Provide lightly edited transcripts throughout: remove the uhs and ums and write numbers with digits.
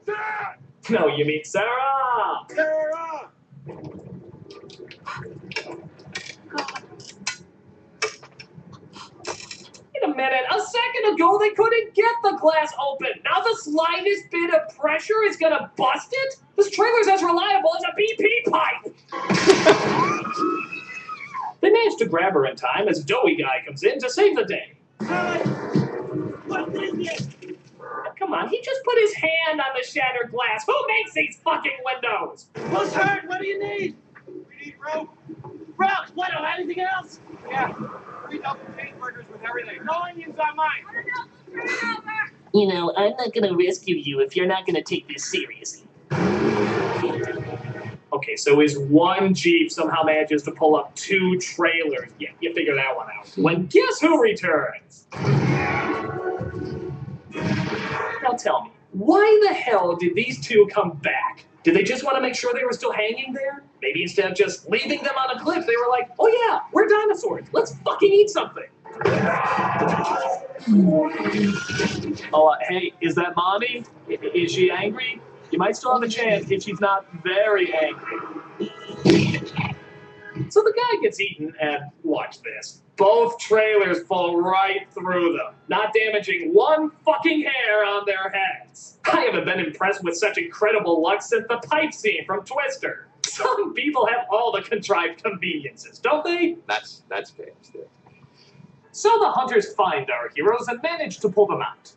Sarah! No, you mean Sarah! Sarah! Wait a minute, a second ago they couldn't get the glass open. Now the slightest bit of pressure is gonna bust it? This trailer's as reliable as a BP pipe! They managed to grab her in time as Doughy Guy comes in to save the day. What is it? Come on, he just put his hand on the shattered glass. Who makes these fucking windows? Who's hurt? What do you need? We need rope. Rope? What? Anything else? Yeah. 3 double cheeseburgers with everything. No onions on mine. You know, I'm not gonna rescue you if you're not gonna take this seriously. Okay, so his one Jeep somehow manages to pull up 2 trailers. Yeah, you figure that one out. When guess who returns? Now tell me, why the hell did these 2 come back? Did they just want to make sure they were still hanging there? Maybe instead of just leaving them on a cliff, they were like, oh yeah, we're dinosaurs. Let's fucking eat something. Oh, hey, is that Mommy? Is she angry? You might still have a chance if she's not very angry. So the guy gets eaten, and watch this. Both trailers fall right through them, not damaging one fucking hair on their heads. I haven't been impressed with such incredible luck since the pipe scene from Twister. Some people have all the contrived conveniences, don't they? That's famous. Yeah. So the hunters find our heroes and manage to pull them out.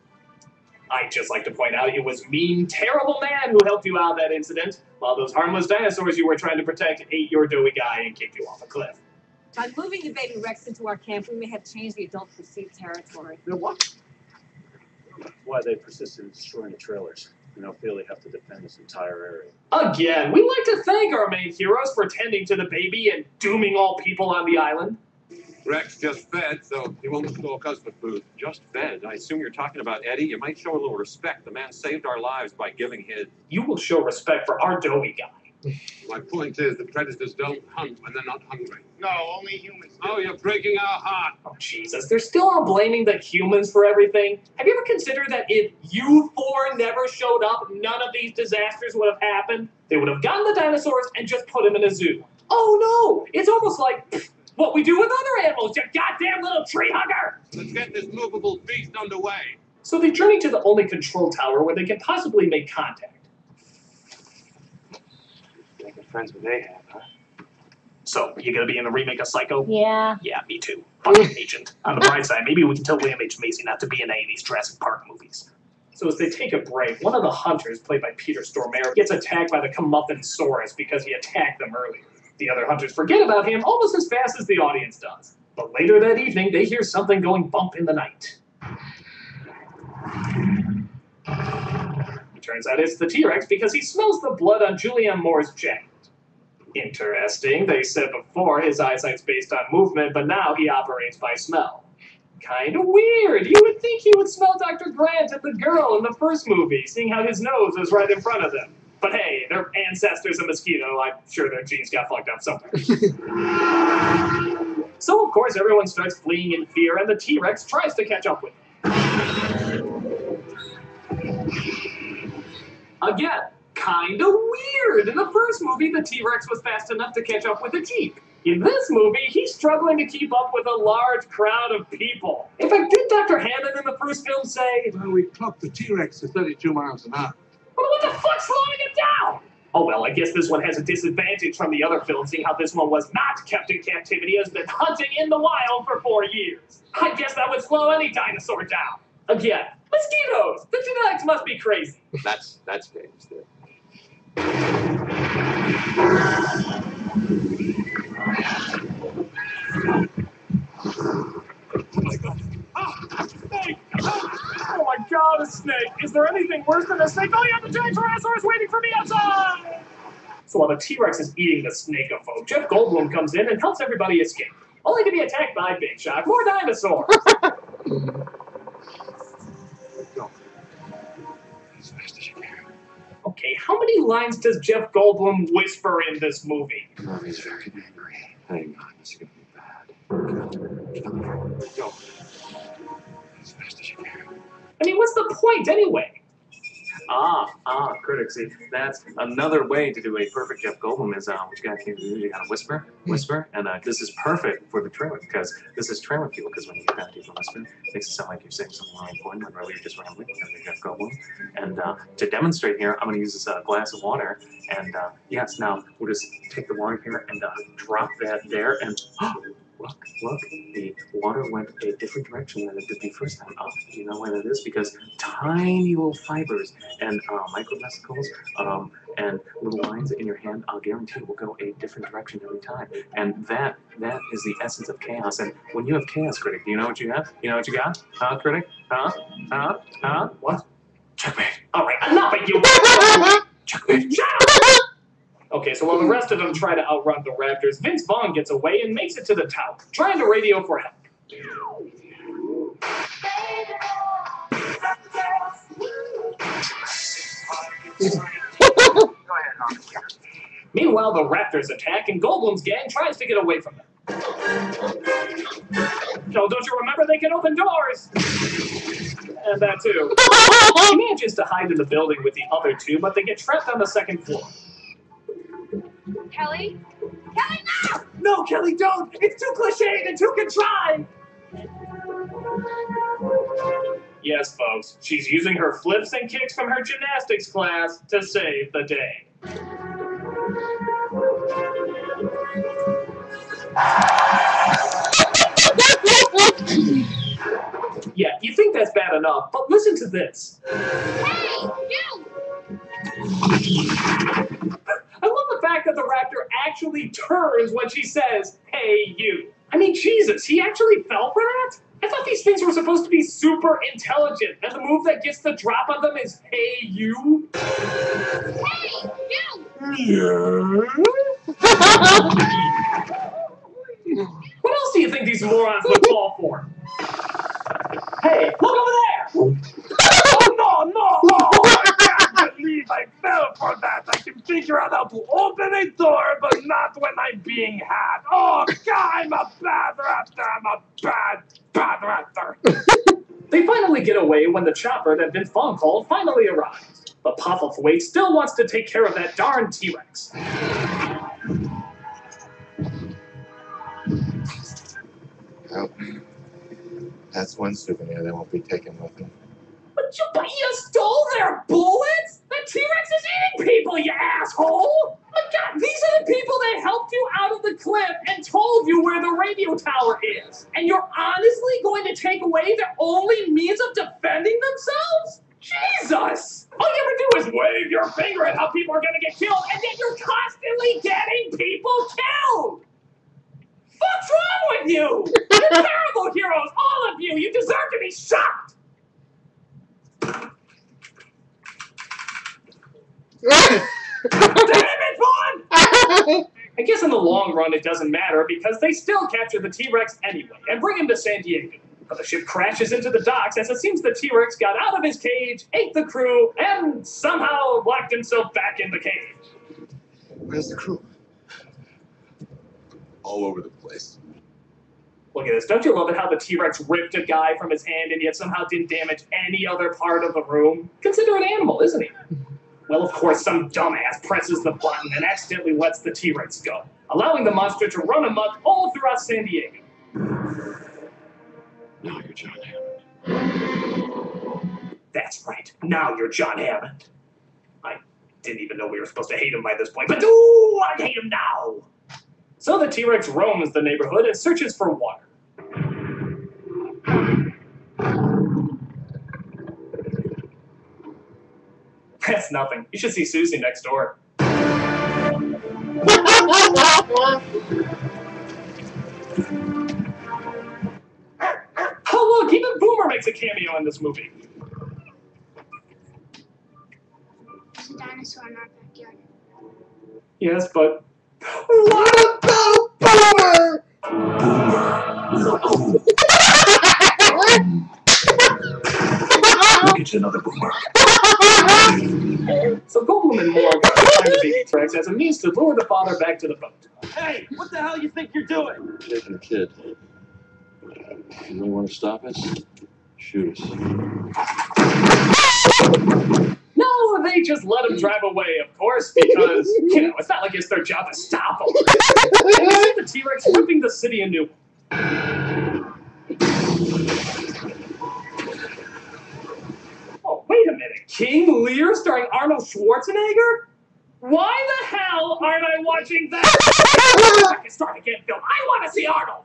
I'd just like to point out it was mean, terrible man who helped you out of that incident, while those harmless dinosaurs you were trying to protect ate your Doughy Guy and kicked you off a cliff. By moving the baby Rex into our camp, we may have changed the adult perceived territory. You know what? Why they persist in destroying the trailers. You know, feel they have to defend this entire area. Again, we'd like to thank our main heroes for tending to the baby and dooming all people on the island. Rex just fed, so he won't stalk us for food. Just fed? I assume you're talking about Eddie? You might show a little respect. The man saved our lives by giving his... You will show respect for our Doughy Guy. My point is, the predators don't hunt when they're not hungry. No, only humans do. Oh, you're breaking our heart. Oh, Jesus, they're still on blaming the humans for everything. Have you ever considered that if you 4 never showed up, none of these disasters would have happened? They would have gotten the dinosaurs and just put them in a zoo. Oh, no! It's almost like... what we do with other animals, you goddamn little tree hugger! Let's get this movable beast underway. So they journey to the only control tower where they can possibly make contact. Making friends with Ahab, huh? So, you gonna be in the remake of Psycho? Yeah. Yeah, me too. Fucking agent. On the bright side, maybe we can tell William H. Macy not to be in any of these Jurassic Park movies. So as they take a break, one of the hunters, played by Peter Stormare, gets attacked by the Comeuppance-saurus because he attacked them earlier. The other hunters forget about him almost as fast as the audience does. But later that evening, they hear something going bump in the night. It turns out it's the T-Rex because he smells the blood on Julianne Moore's jacket. Interesting, they said before his eyesight's based on movement, but now he operates by smell. Kinda weird. You would think he would smell Dr. Grant and the girl in the first movie, seeing how his nose was right in front of them. But hey, their ancestor's a mosquito. I'm sure their genes got fucked up somewhere. So, of course, everyone starts fleeing in fear, and the T-Rex tries to catch up with them. Again, kinda weird. In the first movie, the T-Rex was fast enough to catch up with the Jeep. In this movie, he's struggling to keep up with a large crowd of people. In fact, did Dr. Hammond in the first film say, Well, we clocked the T-Rex to 32 miles an hour. well, what the fuck's slowing it down? Oh well, I guess this one has a disadvantage from the other film, seeing how this one was not kept in captivity, has been hunting in the wild for 4 years. I guess that would slow any dinosaur down. Again, mosquitoes! The genetics must be crazy. That's famous. Yeah. Oh my god. Ah! Snake! Oh my god, a snake! Is there anything worse than a snake? Oh yeah, the giant Tyrannosaurus waiting for me outside! So while the T-Rex is eating the snakophobe, Jeff Goldblum comes in and helps everybody escape. Only to be attacked by Big Shock. More dinosaurs! Go. As fast as you can. Okay, how many lines does Jeff Goldblum whisper in this movie? Mommy's very angry. Hang on, this is gonna be bad. Go. As fast as you can. I mean, what's the point anyway? Critic. See, that's another way to do a perfect Jeff Goldblum is what you gotta do. You gotta whisper, and this is perfect for the trailer because this is trailer fuel. Because when you get that deep whisper, it makes it sound like you're saying something really important, when really you're just rambling. And Jeff Goldblum. And to demonstrate here, I'm gonna use this glass of water. And yes, now we'll just take the water here and drop that there, and look, the water went a different direction than it did the first time. Do you know why that is? Because tiny little fibers and microvesicles and little lines in your hand, I'll guarantee will go a different direction every time. And that is the essence of chaos. And when you have chaos, Critic, do you know what you have? You know what you got? Critic? What? Checkmate. All right, enough of you. Checkmate. Shut up! Okay, so while the rest of them try to outrun the Raptors, Vince Vaughn gets away and makes it to the tower, trying to radio for help. Meanwhile, the Raptors attack, and Goldblum's gang tries to get away from them. No, don't you remember they can open doors? And that too. He manages to hide in the building with the other two, but they get trapped on the second floor. Kelly? Kelly, no! No, Kelly, don't! It's too cliched and too contrived! Yes, folks, she's using her flips and kicks from her gymnastics class to save the day. Yeah, you think that's bad enough, but listen to this. Hey, you! I love the fact that the Raptor actually turns when she says, "Hey, you." I mean, Jesus, he actually fell for that? I thought these things were supposed to be super intelligent, and the move that gets the drop on them is, "Hey, you." Hey, you! Yeah. What else do you think these morons would fall for? Hey, look over there! Oh, no! I can't believe I fell for that. I can figure out how to open a door, but not when I'm being had. Oh, God, I'm a bad raptor. I'm a bad raptor. They finally get away when the chopper that Vince Vaughn called finally arrives. But Popplethwaite still wants to take care of that darn T-Rex. Well, that's one souvenir they won't be taking with them. But you stole their bullets? That T-Rex is eating people, you asshole! My God, these are the people that helped you out of the cliff and told you where the radio tower is. And you're honestly going to take away their only means of defending themselves? Jesus! All you ever do is wave your finger at how people are gonna get killed, and yet you're constantly getting people killed! What's wrong with you? You're terrible heroes, all of you! You deserve to be shot! Damn it, Vaughn! I guess in the long run it doesn't matter because they still capture the T-Rex anyway and bring him to San Diego. But the ship crashes into the docks as it seems the T-Rex got out of his cage, ate the crew, and somehow locked himself back in the cage. Where's the crew? All over the place. Look at this. Don't you love it how the T-Rex ripped a guy from his hand and yet somehow didn't damage any other part of the room? Consider an animal, isn't he? Well, of course, some dumbass presses the button and accidentally lets the T-Rex go, allowing the monster to run amok all throughout San Diego. Now you're John Hammond. That's right. Now you're John Hammond. I didn't even know we were supposed to hate him by this point, but ooh, I hate him now! So the T-Rex roams the neighborhood and searches for water. That's nothing. You should see Susie next door. Oh, look, even Boomer makes a cameo in this movie. There's a dinosaur in our backyard. Yes, but... What about Boomer? We'll get you another Boomer. So Goldblum and Moore got to find the baby T-Rex as a means to lure the father back to the boat. Hey, what the hell you think you're doing? Taking a kid. You really want to stop us? Shoot us. No, they just let him drive away, of course, because, you know, it's not like it's their job to stop him. And you see the T-Rex ripping the city anew. Oh, wait a minute. King Lear starring Arnold Schwarzenegger? Why the hell aren't I watching that? I can start again, Phil. I want to see Arnold!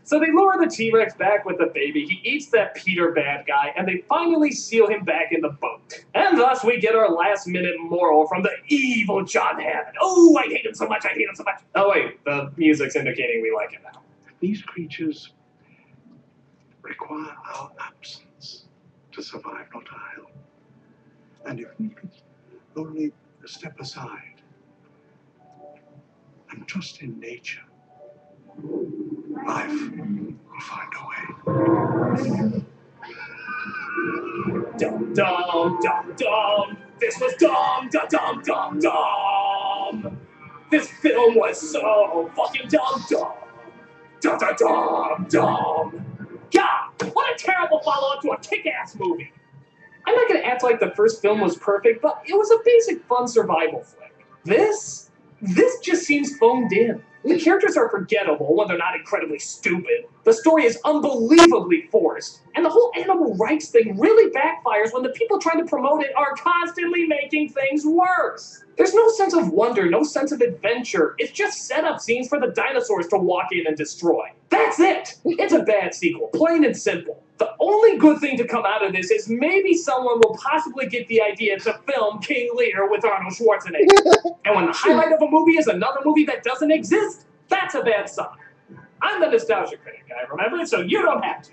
So they lure the T-Rex back with the baby, he eats that Peter bad guy, and they finally seal him back in the boat. And thus we get our last-minute moral from the evil John Hammond. Oh, I hate him so much, I hate him so much. Oh wait, the music's indicating we like him now. These creatures require our absence to survive, not our help. And if we could only step aside and trust in nature, life will find a way. Dum dum dum dum. This was dumb, dum dum dum dum. This film was so fucking dumb dumb. Dum dum dum dum. God, what a terrible follow-up to a kick-ass movie. I'm not gonna act like the first film was perfect, but it was a basic fun survival flick. This just seems phoned in. The characters are forgettable when they're not incredibly stupid. The story is unbelievably forced. And the whole animal rights thing really backfires when the people trying to promote it are constantly making things worse. There's no sense of wonder, no sense of adventure. It's just setup scenes for the dinosaurs to walk in and destroy. That's it! It's a bad sequel, plain and simple. The only good thing to come out of this is maybe someone will possibly get the idea to film King Lear with Arnold Schwarzenegger. And when the highlight of a movie is another movie that doesn't exist, that's a bad sign. I'm the nostalgia critic, guy, remember? So you don't have to.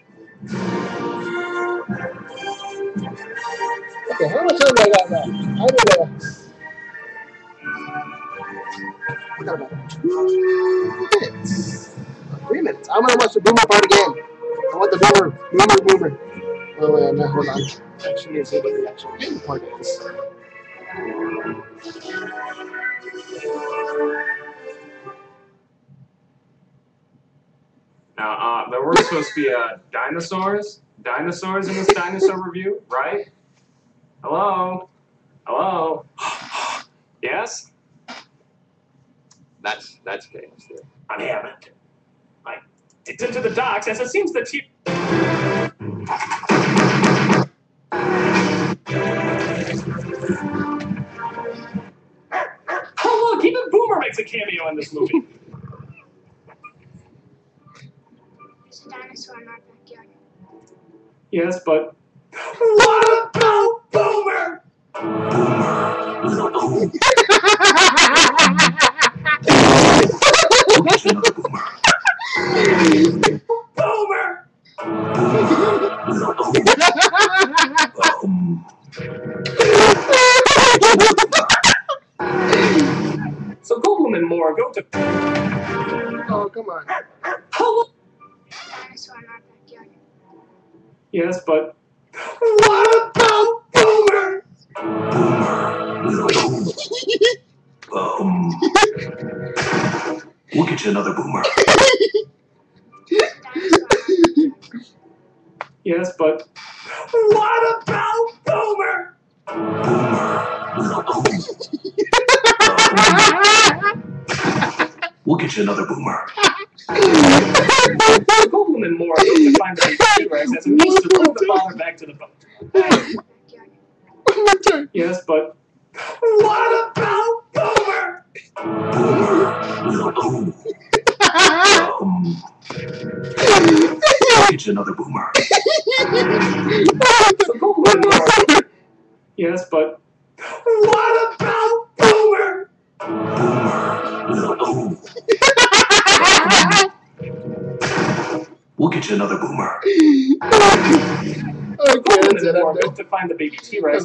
Okay, how much time do I got left? I got about 2 minutes. 3 minutes. I'm gonna watch the Boomer part again. I want the Boomer. Oh wait, no, hold on. Actually, need to see what the actual game part is. Now, there were supposed to be dinosaurs in this dinosaur review, right? Hello? Hello? Yes? That's famous. I'm Hammond. I dipped into the docks as it seems the T... Oh look, even Boomer makes a cameo in this movie. There's a dinosaur in our backyard. Yes, but... What about Boomer? Boomer! So Goldblum and Moore go to... Oh, come on. Hello? Dinosaur in our backyard. Yes, but... What about Boomer? We'll get you another Boomer. Yes, but... What about Boomer? We'll get you another Boomer. Goldblum and Moore go to find the T-Rex as a means to throw the father back to the boat. Yes, but... What about Boomer? We'll get you another Boomer. So Goldblum and Moore... Yes, but... What about Boomer? We'll get you another Boomer. Okay, Goldblum that's and it. Moore go to find the baby T-Rex